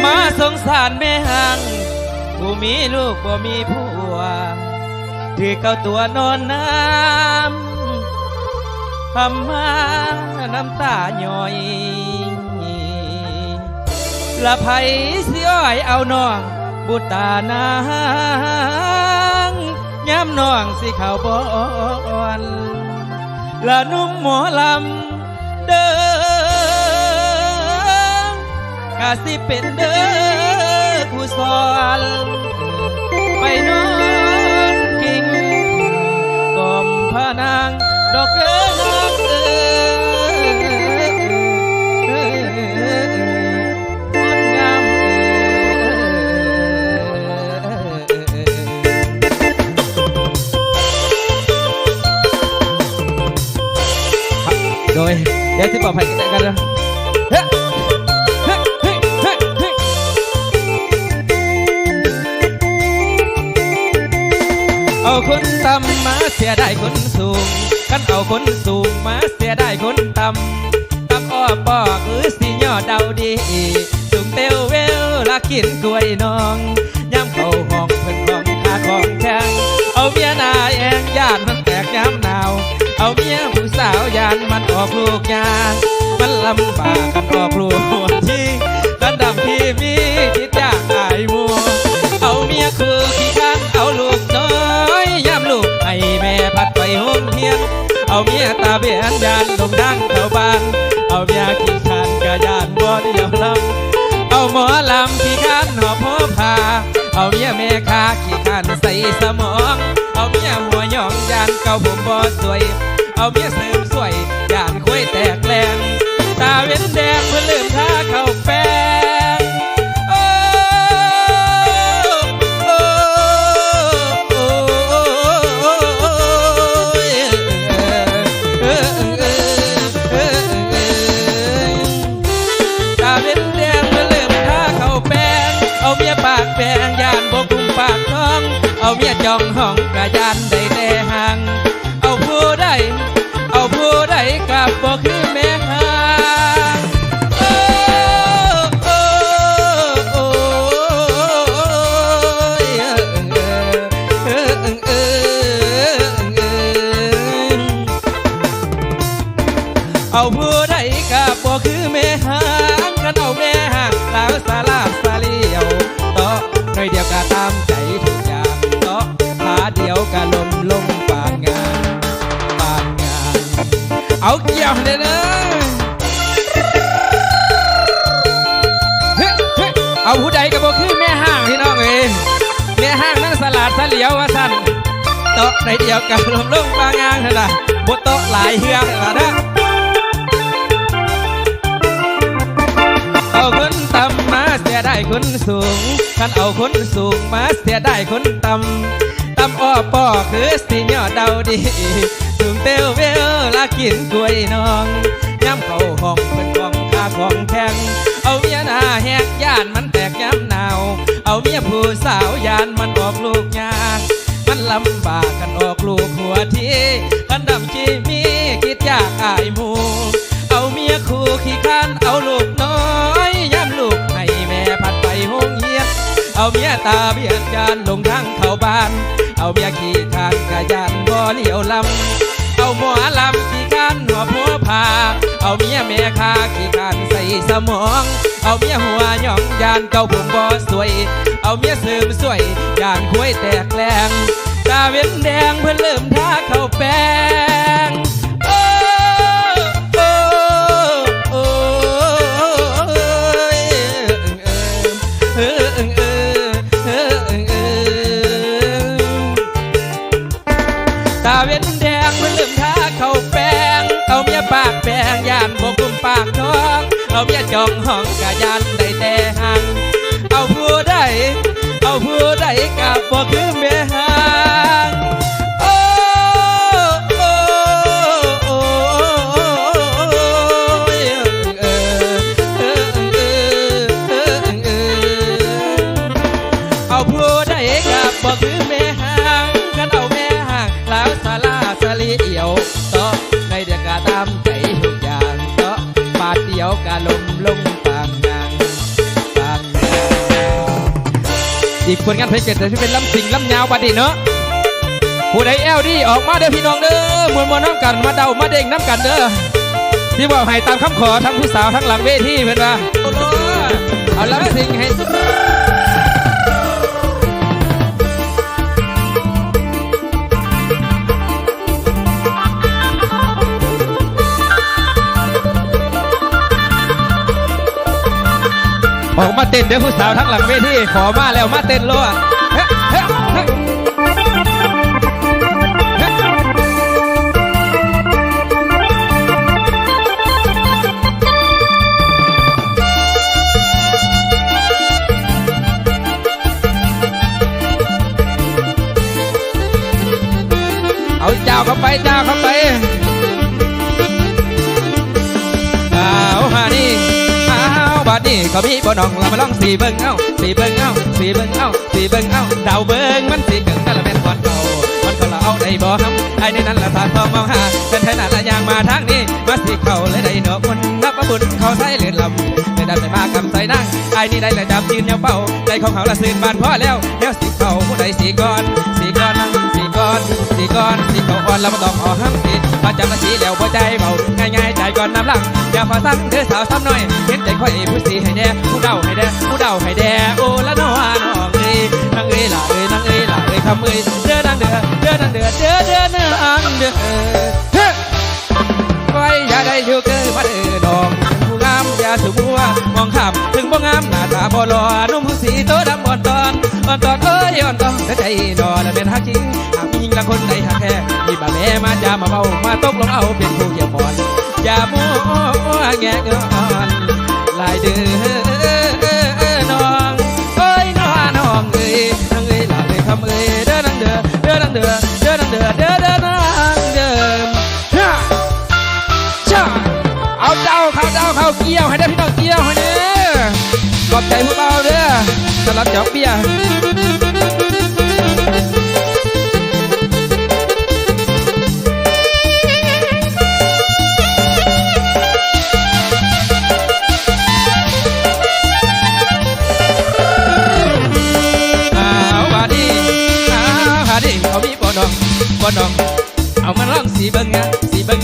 มาสงสารแม่หังผู้มีลูกบ่มีผัวถือเก้าตัวนอนน้ำทำมาน้ำตาหย่อยละไผสิอ้อยเอาน้องบุตรนางย้ำน้องสิเข้าบ่อนละนุ่มหมอลำเด้อกะสิเป็นเด้อผู้สอนไปนอนกิ่งกอมพานางดอกเอ๋ยดอกเอ๋ยคนงามโดยเดี๋ยวที่บอกให้กันนะเอาคนต่ำมาเสียได้คนสูงกันเอาคนสูงมาเสียได้คนต่ำต่ำอ้อปอคือสิยอดเดาดีสูงเต้วเวลละกินกล้วยน้องย้ำเข้าห้องเพิ่นของขาของแข็งเอาเมียนายแองย่านมันแตกย้ำหนาวเอาเมียผู้สาวยานมันออกลูกยางมันลำบากกันออกลูกหัวที่กันดำที่มีคิดยากอายมัวเอาเมียคือขี้ข้านเอาลูกน้อยย้ำลูกให้แม่พัดไปห้องเฮียนเอาเมียตาเบียนยานลงดังเข้าบ้านเอาเมียขี้ข้านกะยานบ่เดียวลำเอาหมอลำขี้ข้านหอบหัวผ้าเอาเมียแม่ค้าขี้ข้านใส่สมองเอาเมียหัวหยองยานเก่าผมบ่สวยเอาเมียเสริมสวยยานคุยแตกแรงตาเว้นแดงเพื่อลืมท่าเข้าแป้งปากแปงยานบกุมปากท้องเอาเมียจองห้องกะยานได้แต่ห่างเอาผู้ใดกับบ่คือแม่ห่างเอาผู้ใดกับบ่คือแม่ห่างกันเอาแม่ห่างสาวสาลาสาเลียวต่อหน่อยเดียวก็ตามใจทุกอย่างต่อขาเดียวก็ลมปานงานเอาเกี่ยวเลยนะเอาผู้ใดกับบ่คือแม่ห้างพี่น้องเองแม่ห้างนั่งสลัดสะเหลียวว่าสั้นโต๊ะในเดียวกันลงบางงานเท่านั้นบนโต๊ะหลายเฮือกนะเอาคนต่ำมาเสียได้คนสูงคันเอาคนสูงมาเสียได้คนต่ำอ้อปอคือสิยอดเดาดีสูงเต้วเวลละกินกล้วยน้องย้ำเข้าห้องเป็นของข้าของแข็งเอาเมียหน้าแหกย่านมันแตกย้ำหนาวเอาเมียผู้สาวยานมันออกลูกยางมันลำบากกันออกลูกหัวที่กันดำชีมีคิดยากอายหมูเอาเมียคู่ขี้ข้านเอาลูกน้อยย้ำลูกให้แม่พัดไปห้องเฮียนเอาเมียตาเบียดยานลงทางเข้าบ้านเอาเมียขี้ข้านกะยานบ่เลี้ยวลำเอาหมอลำขี้ข้านหัวผัวผาเอาเมียแม่ค้าขี้ข้านใส่สมองเอาเมียหัวหยองยานเก่าผมบ่สวยเอาเมียเสริมสวยยานคุยแตกแรงตาเว้นแดงเพื่อเริ่มท่าเข้าแป้งตาเว้นแดงเพื่อลืมท่าเข้าแป้งเอาเมียปากแป้งยานบกุมปากท้องเอาเมียจองห้องกะยานได้แต่ห่างเอาผู้ใดกับบ่คือแม่ห่างเอาผู้ใดกับบ่คือแม่ห่างกันเอาแม่ห่างแล้วสาลาสลีเอี่ยวต่อในเดียกะตามใจทุกอย่างต่อบาดเดียวกะลงปางงาน ผลงานเพลงเกิดแต่ที่เป็นลำสิงลำยาวบัดนี้เนาะผู้ใดแอลดีออกมาเด้อพี่น้องเด้อมวนน้ำกันมาเดามาเด้งน้ำกันเด้อที่บอกให้ตามคำขอทั้งผู้สาวทั้งหลังเวทีเพื่อนว่าเอาลำสิงให้สุดออกมาเต้นเด้อผู้สาวทั้งหลังเวทีขอมาแล้วมาเต้นโลดเอาเจ้าเข้าไปเจ้าเข้าไปเอาฮานี่บัดนี้ก็มีบ่น้องเรามาลองสีเบิ่งเอ้าสีเบิ่งเอ้าสีเบิ่งเอ้าสีเบิ่งเอ้าดาวเบิ่งมันสีเกิงแต่ละเป็นก่อนเก่ามันก็เราเอาได้บ่ทำไอ้นี่นั่นละทางต้องมองหาเป็นไทยนั่นละยางมาทางนี้มาสีเข่าเลยได้เนาะคนนับบุญเขาใส่เลือดลำไม่ได้ไปมากำใส่นั่งไอ้นี่ได้เลยจับยืนยาวเป่าใจของเขาละซื่นบานพอแล้วแล้วสีเข่าผู้ใดสีก่อนสีก่อนนั่งสีก่อนสีก่อนสีเข่าอ่อนเราไม่ต้องออกห้ามสีมาจับละสีแล้วพอใจเบาง่ายๆใจก่อนน้ำหลังอย่าฝ่าสั่งเธอสาวซ้ำหน่อยเห็นใจค่อยผู้สีให้แน่ผู้เดาให้แน่ผู้เดาให้แน่โอ้ละน้องน้องเอ้ยนางเอ้ยล่ะเอ้ยนางเอ้ยล่ะเอ้ยคำเอ้ยเด้อนางเด้อเด้อนางเด้อเด้อเด้อนางเด้อไว้อย่าได้อยู่เกินมาเด้อดอกผู้งามอย่าสูบัวมองขับถึงบ่งามหน้าตาบ่หล่อนุ่มสีโตดำอ่อนตอนอ่อนตอนเอ้ยอ่อนตอนใจดอและเป็นฮักจริงหากมีหญิงละคนใดหักแท้มีบ่าแม่มาจะมาเบามาตกลงเอาเป็นผู้เกี่ยวมอนอย่ามัวแงะงอนลายเดือน้องเอ้ยน้องเอ้ยนางเอ้ยล่ะเอ้ยคำเอ้ยเด้อนางเด้อเด้อนางเด้อเด้อนางเด้อเด้อเด้อนางเด้อเอาเจ้าเขาเกี่ยวให้ได้พี่น้องเกี่ยวให้เนี่ยขอบใจพวกเราเด้อสำหรับจอกเบี้ยเอามีบ่น้องเอามันร้องสีเบิ้งนะสีเบิ้ง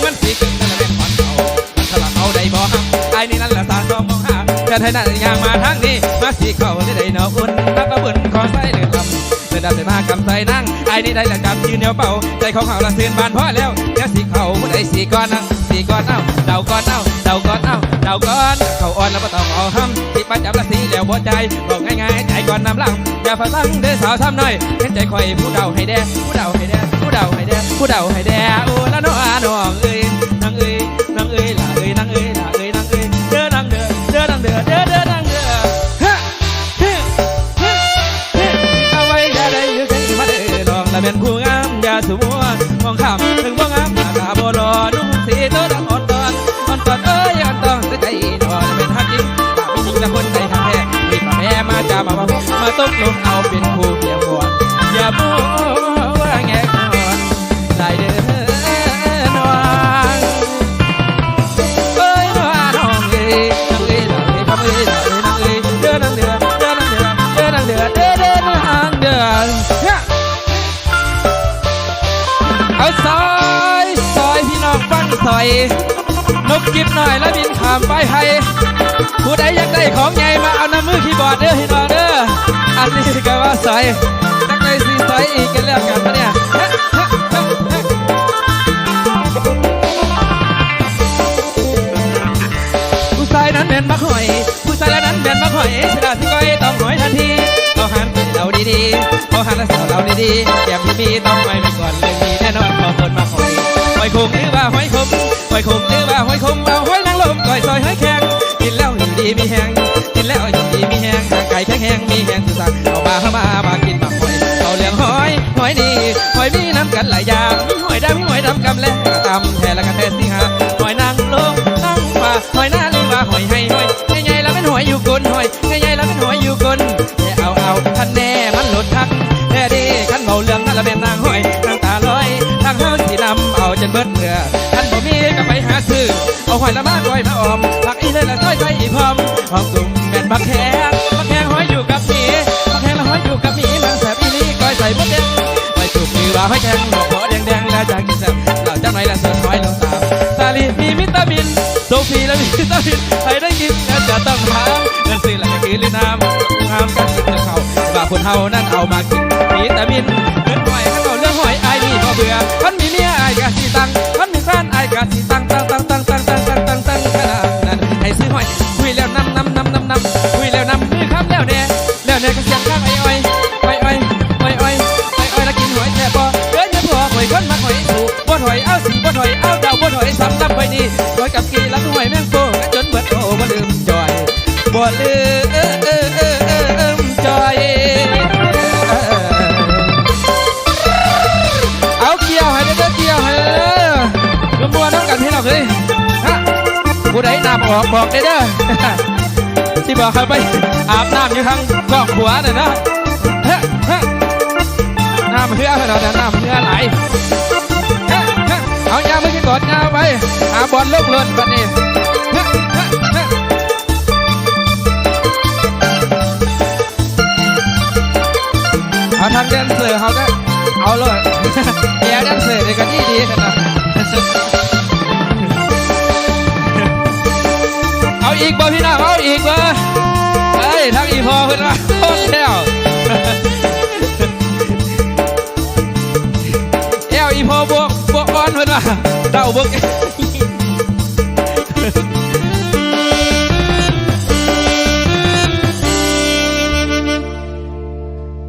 มันสีเกิงนั่นแหละเป็นขวัญเขามันสลับเอาได้บ่ฮักไอ้นี่นั่นแหละตาต้องมองหาแต่ไทยนั่นยางมาทางนี้มาสีเขาได้เนาะอุ่นนักกระบุนคอใส่เดือดลำเดินดำใส่มากำใส่นั่งไอ้นี่ได้ละจำยืนเหนียวเป่าใจของเขาละเสื่อมบานพอแล้วแล้วสีเขาผู้ใดสีก้อนนั่งสีก้อนเอ้าเดาก้อนเอ้าเดาก้อนเอ้าเดาก้อนเขาอ่อนแล้วก็ต้องเอาห้ำที่ปัจจับละสีแล้วบ่ใจบอกง่ายๆใจก่อนนำหลังอย่าฝ่าสั่งเด้อสาวซ้ำหน่อยเห็นใจคอยผู้เดาให้แด่ผู้เดาให้แด่ผู้เดาให้แด่ผู้เดาให้แด่โอ้ละน้องเอ้ยนางเอ้ยนางเอ้ยล่ะเอ้ยนางเอ้ยล่ะเอ้ยนางเอ้ยเด้อนางเด้อเด้อนางเด้อเด้อเด้อนางเด้อเอาไว้อย่าได้ยื้อกันมาเด้อน้องละเป็นผู้งามอย่าสูมัวมองข้ามถึงบ่งามหน้าตาบ่หล่อนุ่มสีโตดำอ่อนตอนเอ้ยอ่อนตอนใจดอนเป็นฮักจริงถ้ามีหญิงละคนใดทางแท้มีป่าแม่มาจะมาตกลงเอาเป็นผู้เกี่ยวก่อนอย่ามัวแงะก่อนลายเด้อน้องเอ้ยน้องเอ้ยนางเอ้ยล่ะเอ้ยคำเอ้ยล่ะเอ้ยนางเอ้ยเด้อนางเด้อเด้อนางเด้อเด้อนางเด้อเด้อเด้อนางเด้อเอาซอยพี่น้องฟังซอยนกกิบหน่อยแล้วบินขามไปให้ผู้ใดอยากได้ของใหญ่มาเอาน้ำมือคีย์บอร์ดเด้อพี่น้องเด้ออันนี้ก็ว่าซอยจักเลยสีซอยอีกกันแล้วกันปะเนี่ยผู้ชายนั้นเป็นมักหอยผู้ชายนั้นเป็นมักหอยเสียดายที่ก้อยต้องหอยทันทีเอาหันเราดีๆเอาหันแล้วเราดีๆแก้มที่มีต้องไม่ก่อนเลยมีแน่นอนพอคนมาหอยหอยคมหรือว่าหอยคมหอยคมหรือว่าหอยคมเอาหอยนางรมก่อยซอยหอยแข็งกินแล้วอยู่ดีมีแห้งกินแล้วอยู่ดีมีแห้งไก่แข็งแห้งมีแห้งสุดสักเอามากินบักหอยเอาเลี้ยงหอยดีหอยมีน้ำกันหลายอย่างมีหอยดำกำแลกระตำแท่ละกันแท่สิหาหอยนางรมนั่งว่าหอยหน้าหรือว่าหอยให้หอยใหญ่ๆแล้วเป็นหอยอยู่ก้นหอยใหญ่ๆแล้วเป็นหอยอยู่ก้นแต่เอาท่านแน่มันหลุดทักแต่ดีขันเบาเรื่องนั่นละเป็นนางหอยนางตาลอยทางเฮาสีดำเอาจนเบิดเมื่อขันบ่มีก็ไปหาซื้อเอาหอยละมาก้อยมาออมผักอีเลยละซอยอีพร้อมหอมกลุ่มแม่นบักแข้งหอยอยู่กับมีห กกับหมีมันแสบอีนี้ก้อยใส่มดแดงไปถูกมือว่าให้แทงหัวขอแดงๆแล้วจากกินแซ่บเราจะไหนละเสือน้อยลงตามสาลีมีวิตามินโซฟีและวิตามินใครได้กินแล้วจะต้องถามเงินซื้อหลังจากกินหรือน้ำงามกันกินจะเขาว่าคนเฮานั่นเอามากินวิตามินเงินหอยข้าเรื่องหอยไอ้นี่พอเบื่อท่านมีเมียไอ้กะสีตังท่านมีแฟนไอ้กะสีตังขนาดนั้นให้ซื้อหอยคุยแล้วนำคุยแล้วนำมือคำแล้วเนี่ยก็เสียงข้างไอ้อ้อยแล้วกินหอยแทบบ่เกินจะพอหอยคนมาหอยถูกบ่ถอยเอาสีบ่ถอยเอาเดาบ่ถอยซ้ำลำไปนี่หอยกับกีแล้วหอยแมงโป้จนเบิดโอ้บ่ลืมจอยบ่ลืมจอยเอาเกี่ยวให้เด้อเกี่ยวให้บัวน้องกันพี่น้องเลยฮะผู้ใดน้ำออกบอกได้เด้อที่บอกเขาไปอาบน้ำอยู่ทางกอกหัวน่ะนะน้ำเพื่อเราแต่น้ำเพื่อไหลเอายาไม่ใช่กดยาไปหาบอลลูกเล่นบัดนี้เอาทางแดนเซอร์เขาก็เอาเลยแย่แดนเซอร์ในกันดีขนาดเอาอีกบ่พี่น้องเอาอีกบ่เฮ้ยทั้งอีพอเพื่อนมาต้นแล้วอีพอบวกอ่อนเพื่อนมาเดาบวก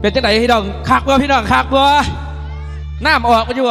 เป็นจังไหนพี่น้องคักบ่พี่น้องคักบ่น้ำออกมาอยู่